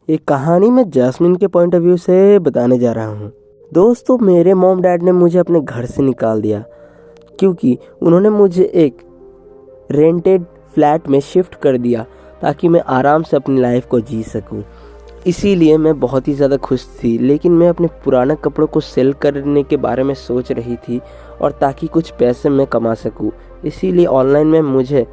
एक कहानी मैं जैस्मिन के पॉइंट ऑफ व्यू से बताने जा रहा हूँ। दोस्तों, मेरे मॉम डैड ने मुझे अपने घर से निकाल दिया क्योंकि उन्होंने मुझे एक रेंटेड फ्लैट में शिफ्ट कर दिया ताकि मैं आराम से अपनी लाइफ को जी सकूं। इसीलिए मैं बहुत ही ज़्यादा खुश थी, लेकिन मैं अपने पुराने कपड़ों को सेल करने के बारे में सोच रही थी और ताकि कुछ पैसे मैं कमा सकूं। इसीलिए ऑनलाइन में मुझे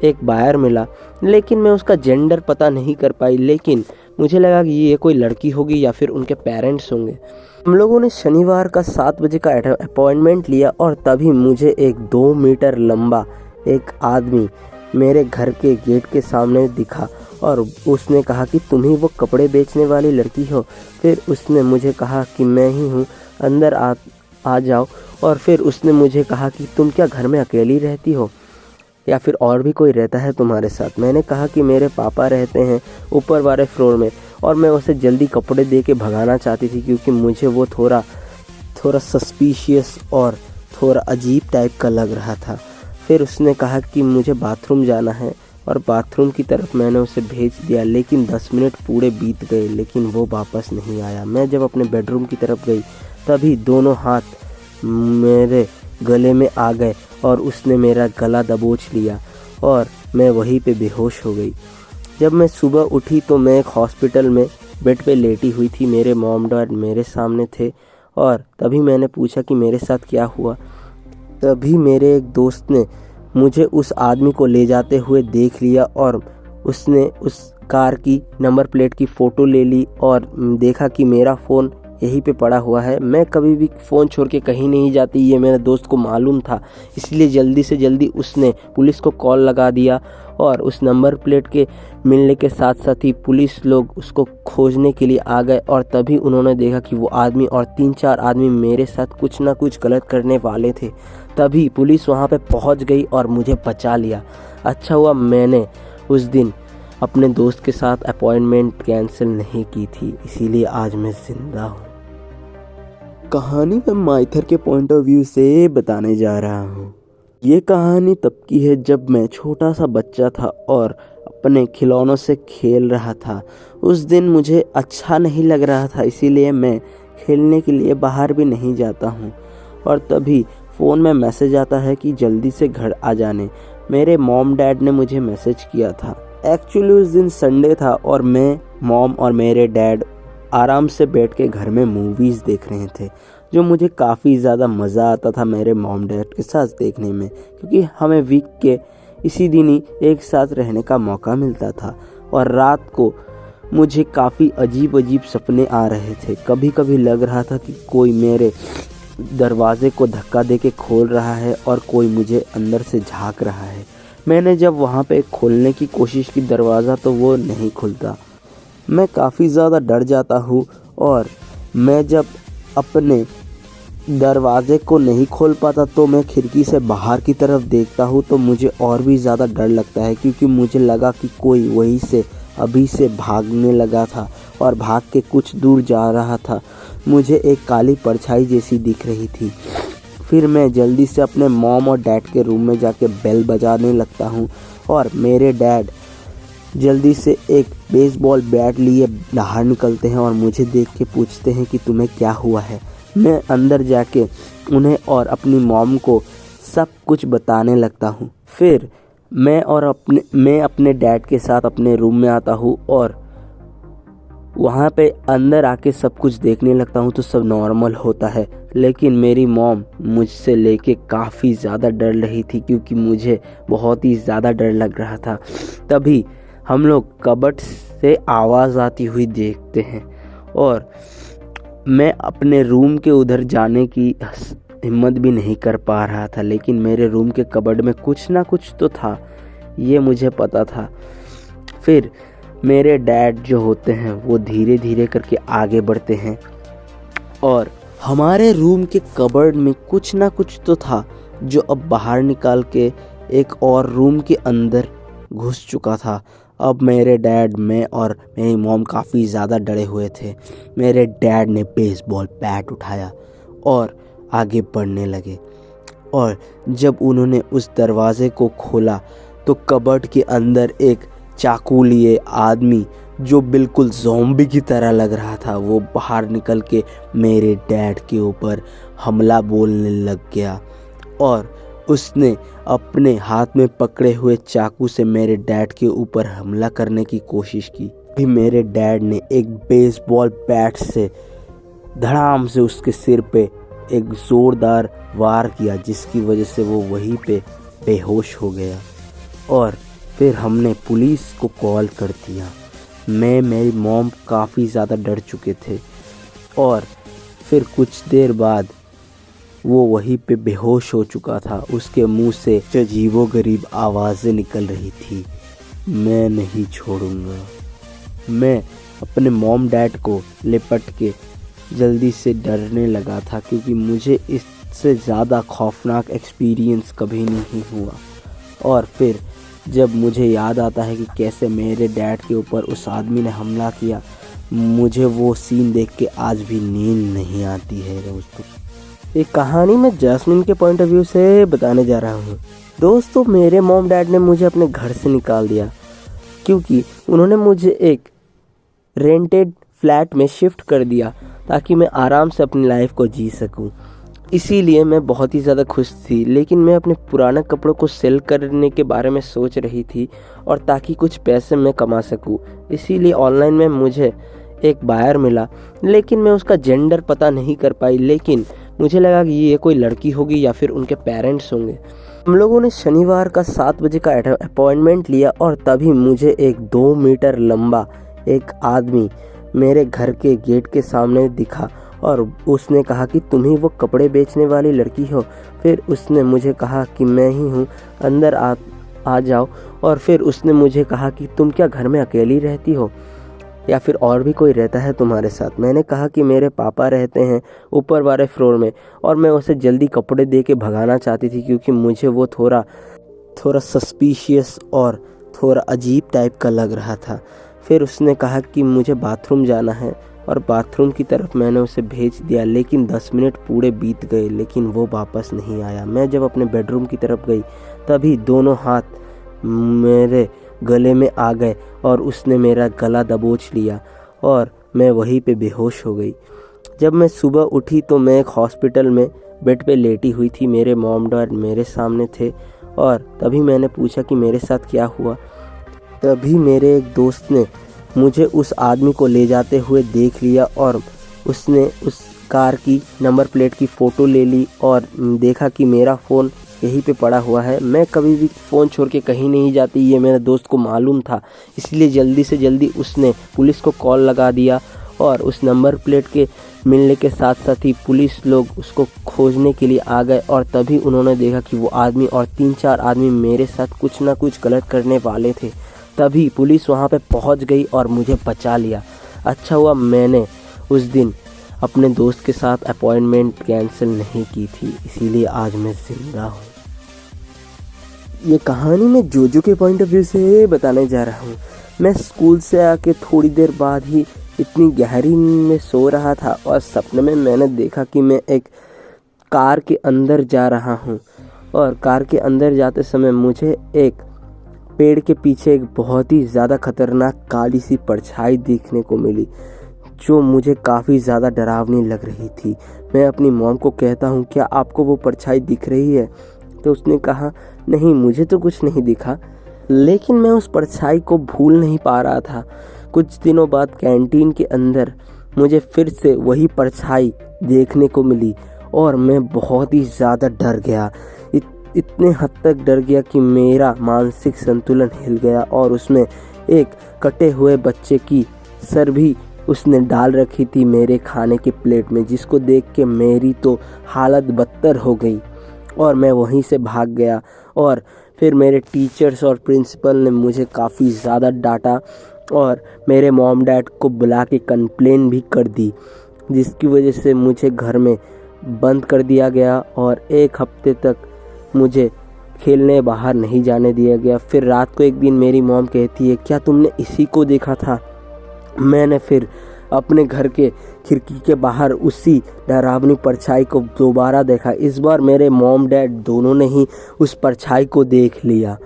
एक बायर मिला, लेकिन मैं उसका जेंडर पता नहीं कर पाई। लेकिन मुझे लगा कि ये कोई लड़की होगी या फिर उनके पेरेंट्स होंगे। हम लोगों ने शनिवार का 7 बजे का अपॉइंटमेंट लिया और तभी मुझे एक 2 मीटर लंबा एक आदमी मेरे घर के गेट के सामने दिखा और उसने कहा कि तुम ही वो कपड़े बेचने वाली लड़की हो। फिर उसने मुझे कहा कि मैं ही हूँ, अंदर आ जाओ। और फिर उसने मुझे कहा कि तुम क्या घर में अकेली रहती हो या फिर और भी कोई रहता है तुम्हारे साथ। मैंने कहा कि मेरे पापा रहते हैं ऊपर वाले फ्लोर में, और मैं उसे जल्दी कपड़े दे के भगाना चाहती थी क्योंकि मुझे वो थोड़ा सस्पिशियस और थोड़ा अजीब टाइप का लग रहा था। फिर उसने कहा कि मुझे बाथरूम जाना है और बाथरूम की तरफ मैंने उसे भेज दिया, लेकिन 10 मिनट पूरे बीत गए लेकिन वो वापस नहीं आया। मैं जब अपने बेडरूम की तरफ गई तभी दोनों हाथ मेरे गले में आ गए और उसने मेरा गला दबोच लिया और मैं वहीं पे बेहोश हो गई। जब मैं सुबह उठी तो मैं एक हॉस्पिटल में बेड पे लेटी हुई थी। मेरे मॉम डैड मेरे सामने थे और तभी मैंने पूछा कि मेरे साथ क्या हुआ। तभी मेरे एक दोस्त ने मुझे उस आदमी को ले जाते हुए देख लिया और उसने उस कार की नंबर प्लेट की फ़ोटो ले ली और देखा कि मेरा फ़ोन यहीं पे पड़ा हुआ है। मैं कभी भी फ़ोन छोड़ के कहीं नहीं जाती, ये मेरे दोस्त को मालूम था। इसलिए जल्दी से जल्दी उसने पुलिस को कॉल लगा दिया और उस नंबर प्लेट के मिलने के साथ साथ ही पुलिस लोग उसको खोजने के लिए आ गए। और तभी उन्होंने देखा कि वो आदमी और 3-4 आदमी मेरे साथ कुछ ना कुछ गलत करने वाले थे। तभी पुलिस वहाँ पे पहुँच गई और मुझे बचा लिया। अच्छा हुआ मैंने उस दिन अपने दोस्त के साथ अपॉइंटमेंट कैंसिल नहीं की थी, इसीलिए आज मैं ज़िंदा हूँ। कहानी मैं माइथर के पॉइंट ऑफ व्यू से बताने जा रहा हूँ। ये कहानी तब की है जब मैं छोटा सा बच्चा था और अपने खिलौनों से खेल रहा था। उस दिन मुझे अच्छा नहीं लग रहा था, इसीलिए मैं खेलने के लिए बाहर भी नहीं जाता हूँ। और तभी फ़ोन में मैसेज आता है कि जल्दी से घर आ जाने। मेरे मॉम डैड ने मुझे मैसेज किया था। एक्चुअली उस दिन संडे था और मैं, मॉम और मेरे डैड आराम से बैठ के घर में मूवीज़ देख रहे थे, जो मुझे काफ़ी ज़्यादा मज़ा आता था मेरे मॉम डैड के साथ देखने में, क्योंकि हमें वीक के इसी दिन ही एक साथ रहने का मौका मिलता था। और रात को मुझे काफ़ी अजीब अजीब सपने आ रहे थे। कभी कभी लग रहा था कि कोई मेरे दरवाजे को धक्का दे के खोल रहा है और कोई मुझे अंदर से झांक रहा है। मैंने जब वहाँ पे खोलने की कोशिश की दरवाज़ा, तो वो नहीं खुलता। मैं काफ़ी ज़्यादा डर जाता हूँ और मैं जब अपने दरवाजे को नहीं खोल पाता तो मैं खिड़की से बाहर की तरफ देखता हूँ, तो मुझे और भी ज़्यादा डर लगता है क्योंकि मुझे लगा कि कोई वहीं से अभी से भागने लगा था और भाग के कुछ दूर जा रहा था। मुझे एक काली परछाई जैसी दिख रही थी। फिर मैं जल्दी से अपने मॉम और डैड के रूम में जाके बेल बजाने लगता हूँ और मेरे डैड जल्दी से एक बेसबॉल बैट लिए बाहर निकलते हैं और मुझे देख के पूछते हैं कि तुम्हें क्या हुआ है। मैं अंदर जाके उन्हें और अपनी मॉम को सब कुछ बताने लगता हूँ। फिर मैं अपने डैड के साथ अपने रूम में आता हूँ और वहाँ पे अंदर आके सब कुछ देखने लगता हूँ तो सब नॉर्मल होता है। लेकिन मेरी मॉम मुझसे लेके काफ़ी ज़्यादा डर रही थी क्योंकि मुझे बहुत ही ज़्यादा डर लग रहा था। तभी हम लोग कबर्ड से आवाज़ आती हुई देखते हैं और मैं अपने रूम के उधर जाने की हिम्मत भी नहीं कर पा रहा था, लेकिन मेरे रूम के कबर्ड में कुछ ना कुछ तो था, ये मुझे पता था। फिर मेरे डैड जो होते हैं वो धीरे धीरे करके आगे बढ़ते हैं और हमारे रूम के कबर्ड में कुछ ना कुछ तो था जो अब बाहर निकाल के एक और रूम के अंदर घुस चुका था। अब मेरे डैड, मैं और मेरी मॉम काफ़ी ज़्यादा डरे हुए थे। मेरे डैड ने बेसबॉल बैट उठाया और आगे बढ़ने लगे और जब उन्होंने उस दरवाज़े को खोला तो कबर्ड के अंदर एक चाकू लिए आदमी जो बिल्कुल ज़ॉम्बी की तरह लग रहा था, वो बाहर निकल के मेरे डैड के ऊपर हमला बोलने लग गया और उसने अपने हाथ में पकड़े हुए चाकू से मेरे डैड के ऊपर हमला करने की कोशिश की। फिर मेरे डैड ने एक बेसबॉल बैट से धड़ाम से उसके सिर पे एक ज़ोरदार वार किया, जिसकी वजह से वो वहीं पे बेहोश हो गया और फिर हमने पुलिस को कॉल कर दिया। मेरी मॉम काफ़ी ज़्यादा डर चुके थे और फिर कुछ देर बाद वो वहीं पे बेहोश हो चुका था। उसके मुंह से अजीबोगरीब आवाज़ें निकल रही थी, मैं नहीं छोड़ूंगा। मैं अपने मॉम डैड को लिपट के जल्दी से डरने लगा था, क्योंकि मुझे इससे ज़्यादा खौफनाक एक्सपीरियंस कभी नहीं हुआ। और फिर जब मुझे याद आता है कि कैसे मेरे डैड के ऊपर उस आदमी ने हमला किया, मुझे वो सीन देख के आज भी नींद नहीं आती है दोस्तों। एक कहानी मैं जैस्मिन के पॉइंट ऑफ व्यू से बताने जा रहा हूँ। दोस्तों, मेरे मॉम डैड ने मुझे अपने घर से निकाल दिया, क्योंकि उन्होंने मुझे एक रेंटेड फ्लैट में शिफ्ट कर दिया ताकि मैं आराम से अपनी लाइफ को जी सकूं। इसीलिए मैं बहुत ही ज़्यादा खुश थी, लेकिन मैं अपने पुराने कपड़ों को सेल करने के बारे में सोच रही थी और ताकि कुछ पैसे मैं कमा सकूं। इसीलिए ऑनलाइन में मुझे एक बायर मिला, लेकिन मैं उसका जेंडर पता नहीं कर पाई। लेकिन मुझे लगा कि ये कोई लड़की होगी या फिर उनके पेरेंट्स होंगे। हम लोगों ने शनिवार का 7 बजे का अपॉइंटमेंट लिया और तभी मुझे एक 2 मीटर लंबा एक आदमी मेरे घर के गेट के सामने दिखा और उसने कहा कि तुम ही वो कपड़े बेचने वाली लड़की हो। फिर उसने मुझे कहा कि मैं ही हूँ, अंदर आ जाओ। और फिर उसने मुझे कहा कि तुम क्या घर में अकेली रहती हो या फिर और भी कोई रहता है तुम्हारे साथ। मैंने कहा कि मेरे पापा रहते हैं ऊपर वाले फ्लोर में, और मैं उसे जल्दी कपड़े दे के भगाना चाहती थी, क्योंकि मुझे वो थोड़ा सस्पिशियस और थोड़ा अजीब टाइप का लग रहा था। फिर उसने कहा कि मुझे बाथरूम जाना है और बाथरूम की तरफ मैंने उसे भेज दिया, लेकिन 10 मिनट पूरे बीत गए लेकिन वो वापस नहीं आया। मैं जब अपने बेडरूम की तरफ गई तभी दोनों हाथ मेरे गले में आ गए और उसने मेरा गला दबोच लिया और मैं वहीं पे बेहोश हो गई। जब मैं सुबह उठी तो मैं एक हॉस्पिटल में बेड पे लेटी हुई थी। मेरे मॉम डैड मेरे सामने थे और तभी मैंने पूछा कि मेरे साथ क्या हुआ। तभी मेरे एक दोस्त ने मुझे उस आदमी को ले जाते हुए देख लिया और उसने उस कार की नंबर प्लेट की फ़ोटो ले ली और देखा कि मेरा फ़ोन यहीं पे पड़ा हुआ है। मैं कभी भी फ़ोन छोड़ के कहीं नहीं जाती, ये मेरे दोस्त को मालूम था। इसलिए जल्दी से जल्दी उसने पुलिस को कॉल लगा दिया और उस नंबर प्लेट के मिलने के साथ साथ ही पुलिस लोग उसको खोजने के लिए आ गए। और तभी उन्होंने देखा कि वो आदमी और 3-4 आदमी मेरे साथ कुछ ना कुछ गलत करने वाले थे। तभी पुलिस वहाँ पे पहुँच गई और मुझे बचा लिया। अच्छा हुआ मैंने उस दिन अपने दोस्त के साथ अपॉइंटमेंट कैंसिल नहीं की थी, इसीलिए आज मैं जिंदा हूँ। ये कहानी मैं जोजो के पॉइंट ऑफ व्यू से बताने जा रहा हूँ। मैं स्कूल से आके थोड़ी देर बाद ही इतनी गहरी नींद में सो रहा था और सपने में मैंने देखा कि मैं एक कार के अंदर जा रहा हूँ और कार के अंदर जाते समय मुझे एक पेड़ के पीछे एक बहुत ही ज़्यादा खतरनाक काली सी परछाई देखने को मिली, जो मुझे काफ़ी ज़्यादा डरावनी लग रही थी। मैं अपनी मॉम को कहता हूँ, क्या आपको वो परछाई दिख रही है? तो उसने कहा, नहीं मुझे तो कुछ नहीं दिखा। लेकिन मैं उस परछाई को भूल नहीं पा रहा था। कुछ दिनों बाद कैंटीन के अंदर मुझे फिर से वही परछाई देखने को मिली और मैं बहुत ही ज़्यादा डर गया। इतने हद तक डर गया कि मेरा मानसिक संतुलन हिल गया और उसमें एक कटे हुए बच्चे की सर भी उसने डाल रखी थी मेरे खाने की प्लेट में, जिसको देख के मेरी तो हालत बदतर हो गई और मैं वहीं से भाग गया। और फिर मेरे टीचर्स और प्रिंसिपल ने मुझे काफ़ी ज़्यादा डांटा और मेरे मॉम डैड को बुला के कंप्लेन भी कर दी, जिसकी वजह से मुझे घर में बंद कर दिया गया और 1 हफ्ते तक मुझे खेलने बाहर नहीं जाने दिया गया। फिर रात को एक दिन मेरी मॉम कहती है, क्या तुमने इसी को देखा था? मैंने फिर अपने घर के खिड़की के बाहर उसी डरावनी परछाई को दोबारा देखा। इस बार मेरे मॉम डैड दोनों ने ही उस परछाई को देख लिया,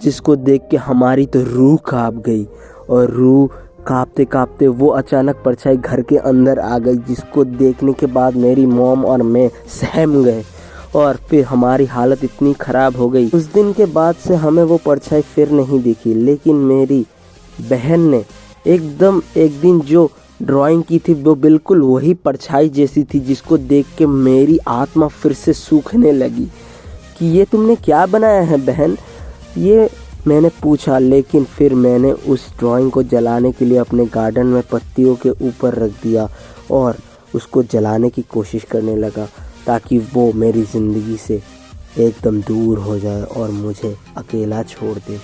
जिसको देख के हमारी तो रूह कांप गई और रूह कांपते कांपते वो अचानक परछाई घर के अंदर आ गई, जिसको देखने के बाद मेरी मॉम और मैं सहम गए और फिर हमारी हालत इतनी ख़राब हो गई। उस दिन के बाद से हमें वो परछाई फिर नहीं दिखी, लेकिन मेरी बहन ने एकदम एक दिन जो ड्राइंग की थी वो बिल्कुल वही परछाई जैसी थी, जिसको देख के मेरी आत्मा फिर से सूखने लगी कि ये तुमने क्या बनाया है बहन, ये मैंने पूछा। लेकिन फिर मैंने उस ड्राइंग को जलाने के लिए अपने गार्डन में पत्तियों के ऊपर रख दिया और उसको जलाने की कोशिश करने लगा, ताकि वो मेरी ज़िंदगी से एकदम दूर हो जाए और मुझे अकेला छोड़ दे।